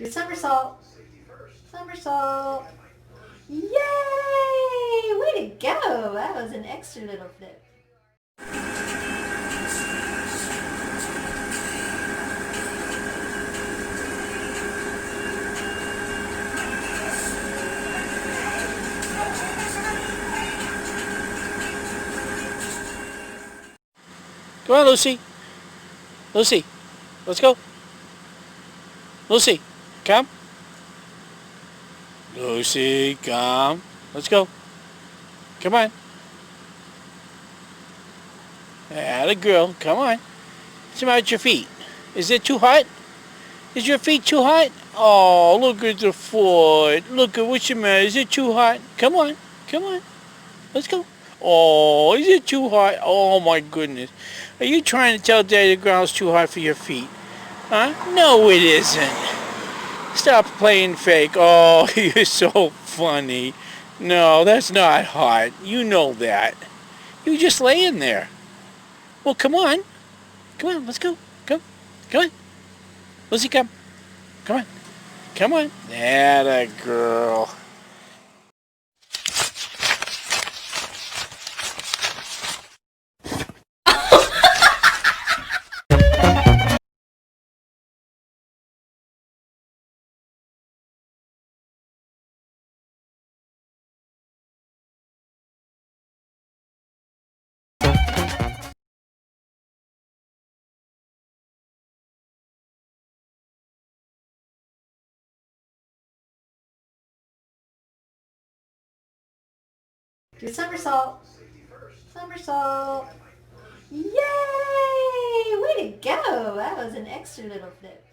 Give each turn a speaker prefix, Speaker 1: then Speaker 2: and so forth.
Speaker 1: Do a somersault. Somersault. Yay! Way to go! That was an extra little flip.
Speaker 2: Come on, Lucy. Lucy, let's go. Lucy, come. Lucy, come. Let's go. Come on. Atta girl, come on. What's the matter with your feet? Is it too hot? Is your feet too hot? Oh, look at the foot. Look at what's the matter. Is it too hot? Come on. Come on. Let's go. Oh, is it too hot? Oh my goodness. Are you trying to tell Daddy the ground's too hot for your feet? Huh? No, it isn't. Stop playing fake. Oh, you're so funny. No, that's not hot. You know that. You just laying there. Well, come on. Come on, let's go. Come. Come on. Lucy, come. Come on. Come on. Atta girl.
Speaker 1: Do a somersault. Somersault. Yay! Way to go! That was an extra little flip.